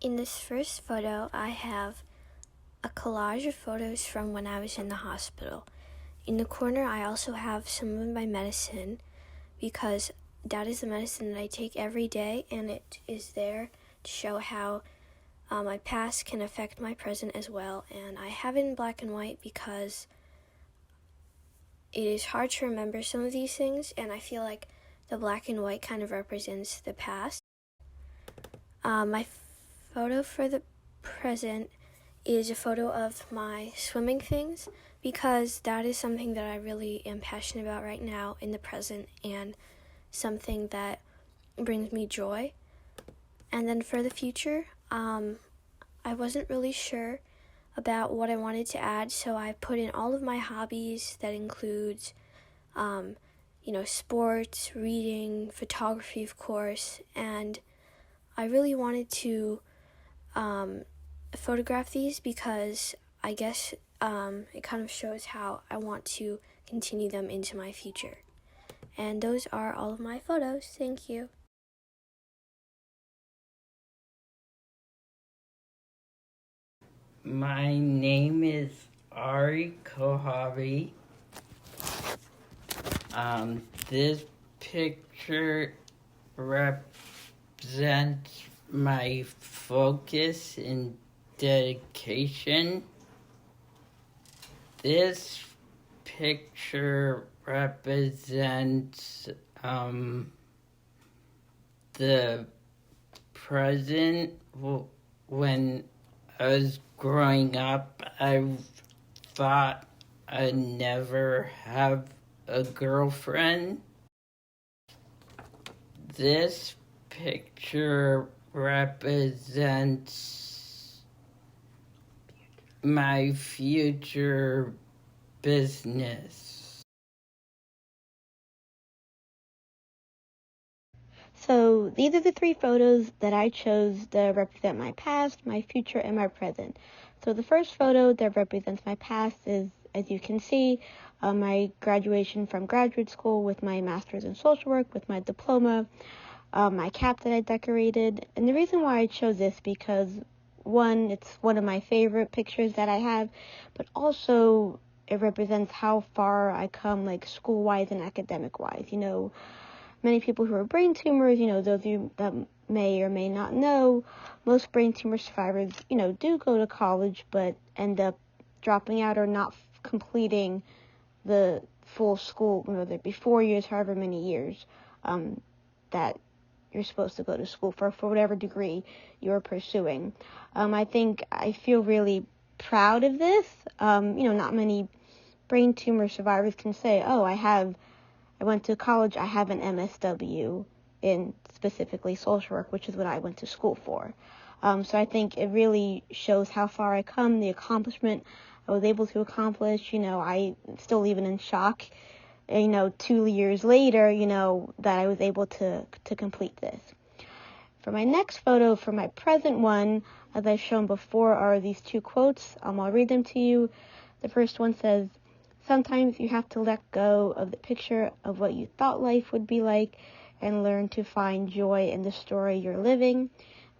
In this first photo, I have a collage of photos from when I was in the hospital. In the corner, I also have some of my medicine because that is the medicine that I take every day, and it is there to show how my past can affect my present as well. And I have it in black and white because it is hard to remember some of these things, and I feel like the black and white kind of represents the past. My photo for the present is a photo of my swimming things because that is something that I really am passionate about right now in the present and something that brings me joy. And then for the future, I wasn't really sure about what I wanted to add, so I put in all of my hobbies. That includes sports, reading, photography, of course, and I really wanted to photograph these because I guess it kind of shows how I want to continue them into my future. And those are all of my photos. Thank you. My name is Ari Kohavi. This picture represents my focus and dedication. This picture represents the present. When I was growing up, I thought I'd never have a girlfriend. This picture represents my future business. So these are the three photos that I chose to represent my past, my future, and my present. So the first photo that represents my past is, as you can see, my graduation from graduate school with my master's in social work, with my diploma, my cap that I decorated. And the reason why I chose this because, one, it's one of my favorite pictures that I have, but also it represents how far I come, like school-wise and academic-wise. Many people who are brain tumors, those of you that may or may not know, most brain tumor survivors, do go to college but end up dropping out or not completing the full school, whether it be 4 years, however many years that you're supposed to go to school for whatever degree you're pursuing. I feel really proud of this. Not many brain tumor survivors can say, oh, I went to college, I have an MSW in specifically social work, which is what I went to school for. So I think it really shows how far I come, the accomplishment I was able to accomplish. I'm still even in shock, 2 years later, that I was able to complete this. For my next photo, for my present one, as I've shown before, are these two quotes. I'll read them to you. The first one says, "Sometimes you have to let go of the picture of what you thought life would be like and learn to find joy in the story you're living."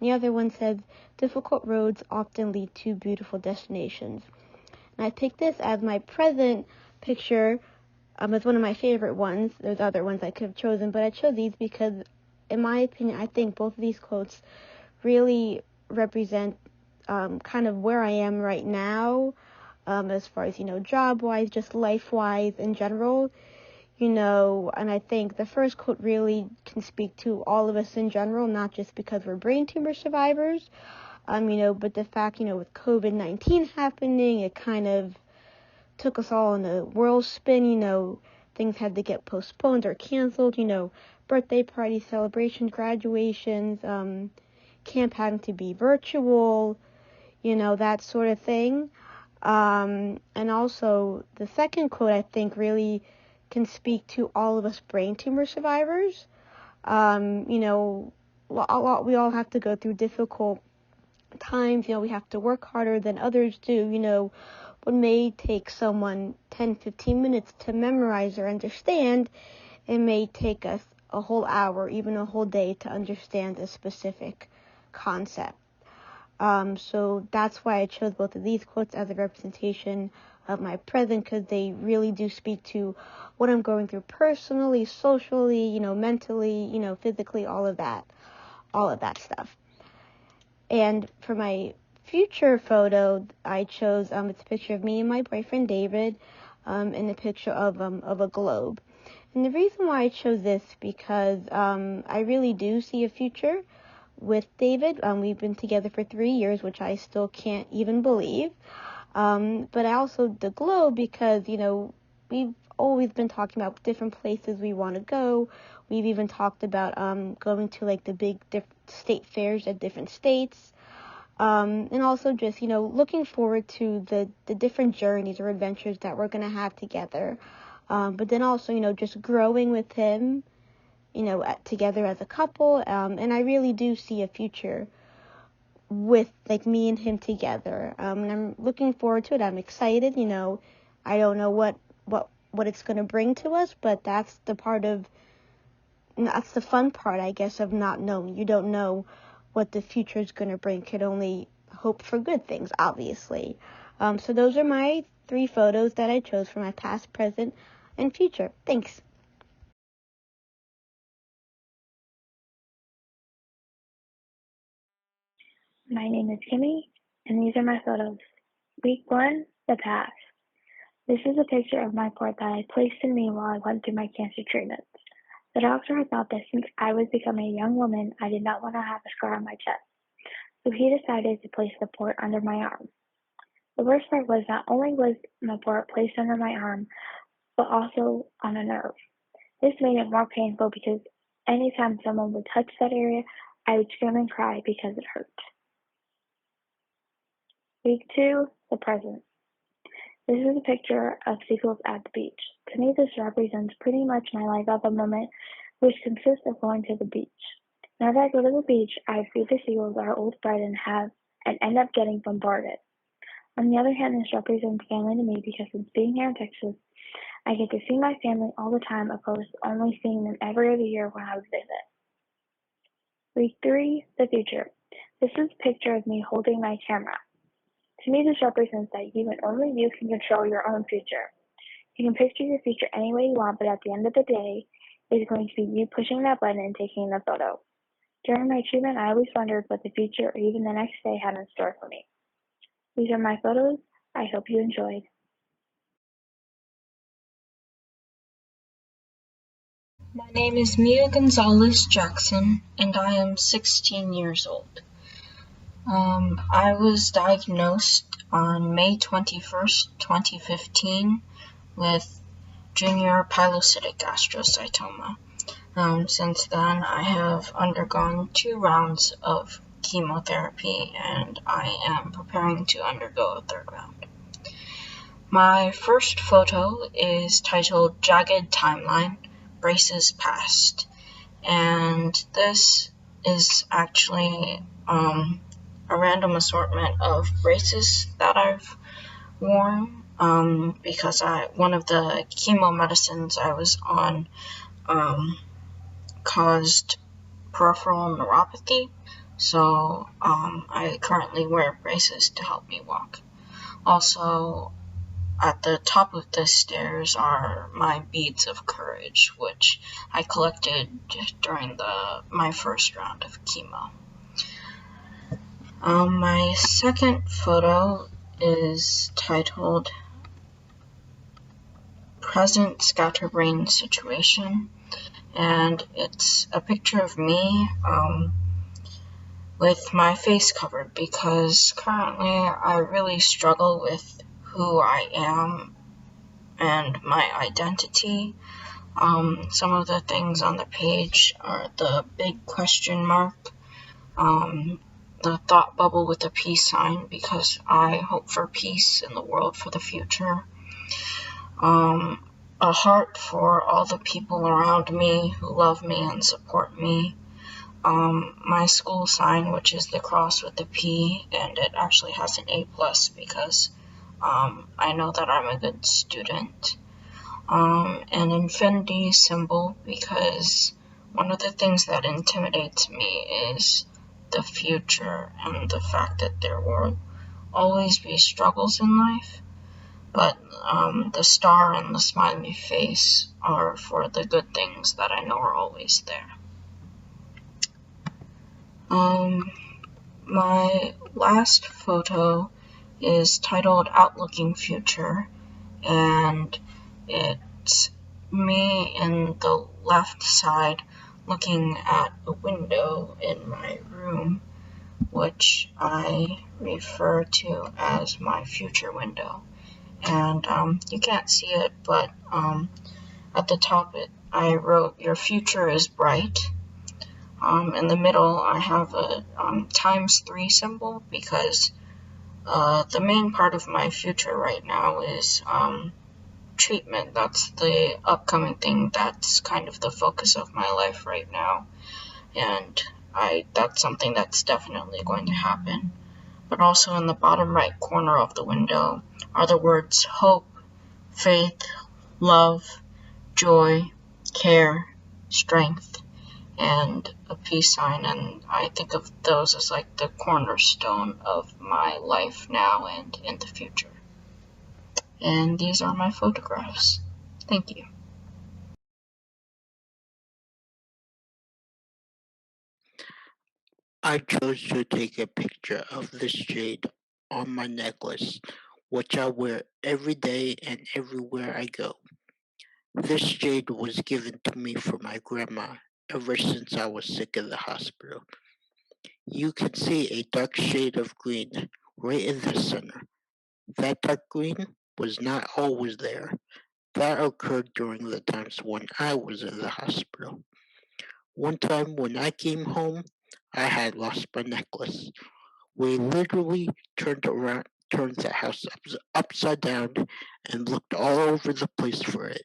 And the other one says, "Difficult roads often lead to beautiful destinations." And I picked this as my present picture as one of my favorite ones. There's other ones I could have chosen, but I chose these because, in my opinion, I think both of these quotes really represent kind of where I am right now. As far as, job-wise, just life-wise in general, and I think the first quote really can speak to all of us in general, not just because we're brain tumor survivors, but the fact, with COVID-19 happening, it kind of took us all in a whirlspin. Things had to get postponed or canceled, birthday parties, celebrations, graduations, camp having to be virtual, that sort of thing. And also, the second quote, I think, really can speak to all of us brain tumor survivors. We all have to go through difficult times. We have to work harder than others do. What may take someone 10, 15 minutes to memorize or understand, it may take us a whole hour, even a whole day to understand a specific concept. So that's why I chose both of these quotes as a representation of my present, because they really do speak to what I'm going through personally, socially, mentally, physically, all of that stuff. And for my future photo, I chose it's a picture of me and my boyfriend David, in a picture of a globe. And the reason why I chose this because I really do see a future with David. We've been together for 3 years, which I still can't even believe. But I also the globe because we've always been talking about different places we want to go. We've even talked about going to like the big state fairs at different states. And also just, looking forward to the different journeys or adventures that we're going to have together. But then also, just growing with him, together as a couple. And I really do see a future with like me and him together. And I'm looking forward to it. I'm excited. I don't know what it's going to bring to us, but that's the fun part, I guess, of not knowing. You don't know what the future is going to bring. Could only hope for good things, obviously. So those are my 3 photos that I chose for my past, present, and future. Thanks. My name is Kimmy, and these are my photos. Week 1, the past. This is a picture of my port that I placed in me while I went through my cancer treatments. The doctor had thought that since I was becoming a young woman, I did not want to have a scar on my chest, so he decided to place the port under my arm. The worst part was not only was my port placed under my arm, but also on a nerve. This made it more painful because anytime someone would touch that area, I would scream and cry because it hurt. Week 2, the present. This is a picture of seagulls at the beach. To me, this represents pretty much my life at the moment, which consists of going to the beach. Whenever I go to the beach, I feed the seagulls our old bread and end up getting bombarded. On the other hand, this represents family to me because since being here in Texas, I get to see my family all the time opposed to only seeing them every other year when I would visit. Week 3, the future. This is a picture of me holding my camera. To me, this represents that you and only you can control your own future. You can picture your future any way you want, but at the end of the day, it's going to be you pushing that button and taking the photo. During my treatment, I always wondered what the future or even the next day had in store for me. These are my photos. I hope you enjoyed. My name is Mia Gonzalez Jackson, and I am 16 years old. I was diagnosed on May 21st, 2015 with junior pilocytic astrocytoma. Since then, I have undergone 2 rounds of chemotherapy, and I am preparing to undergo a 3rd round. My first photo is titled Jagged Timeline, Braces Past, and this is actually a random assortment of braces that I've worn because one of the chemo medicines I was on caused peripheral neuropathy, so I currently wear braces to help me walk. Also, at the top of the stairs are my beads of courage, which I collected during my first round of chemo. My second photo is titled Present Scatterbrain Situation, and it's a picture of me with my face covered because currently I really struggle with who I am and my identity. Some of the things on the page are the big question mark, the thought bubble with a peace sign because I hope for peace in the world for the future, a heart for all the people around me who love me and support me, my school sign, which is the cross with the P, and it actually has an A+ because I know that I'm a good student, an infinity symbol because one of the things that intimidates me is the future and the fact that there will always be struggles in life, but the star and the smiley face are for the good things that I know are always there. My last photo is titled Outlooking Future, and it's me in the left side looking at a window in my room, which I refer to as my future window. And you can't see it, but at the top I wrote, "Your future is bright." In the middle I have a ×3 symbol, because the main part of my future right now is treatment. That's the upcoming thing. That's kind of the focus of my life right now. And that's something that's definitely going to happen. But also in the bottom right corner of the window are the words hope, faith, love, joy, care, strength, and a peace sign. And I think of those as like the cornerstone of my life now and in the future. And these are my photographs. Thank you. I chose to take a picture of this jade on my necklace, which I wear every day and everywhere I go. This jade was given to me from my grandma ever since I was sick in the hospital. You can see a dark shade of green right in the center. That dark green was not always there. That occurred during the times when I was in the hospital. One time when I came home, I had lost my necklace. We literally turned the house upside down and looked all over the place for it.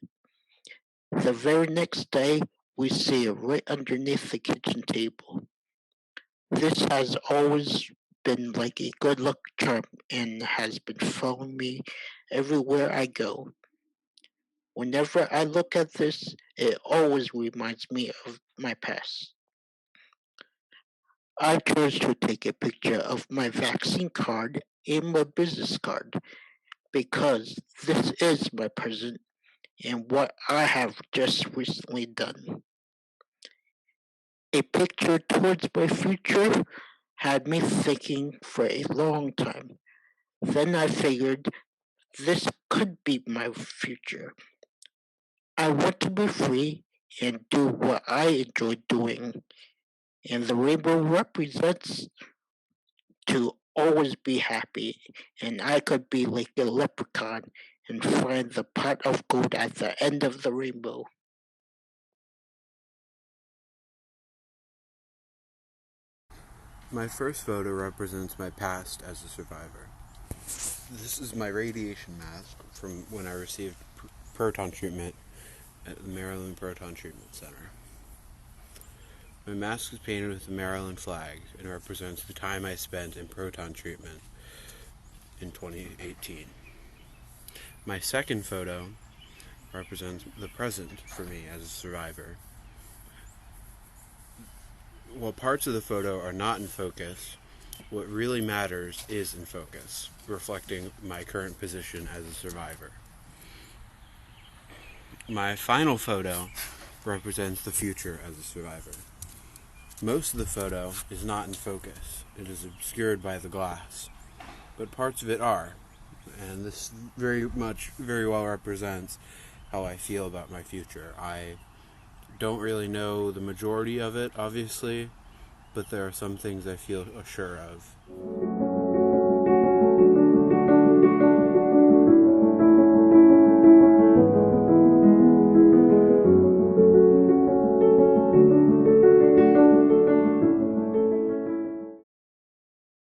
The very next day, we see it right underneath the kitchen table. This has always been like a good luck charm and has been following me everywhere I go. Whenever I look at this, it always reminds me of my past. I chose to take a picture of my vaccine card and my business card because this is my present and what I have just recently done. A picture towards my future had me thinking for a long time. Then I figured this could be my future. I want to be free and do what I enjoy doing, and the rainbow represents to always be happy, and I could be like a leprechaun and find the pot of gold at the end of the rainbow. My first photo represents my past as a survivor. This is my radiation mask from when I received proton treatment at the Maryland Proton Treatment Center. My mask is painted with the Maryland flag and represents the time I spent in proton treatment in 2018. My second photo represents the present for me as a survivor. While parts of the photo are not in focus, what really matters is in focus, reflecting my current position as a survivor. My final photo represents the future as a survivor. Most of the photo is not in focus. It is obscured by the glass, but parts of it are, and this very well represents how I feel about my future. I don't really know the majority of it, obviously, but there are some things I feel sure of.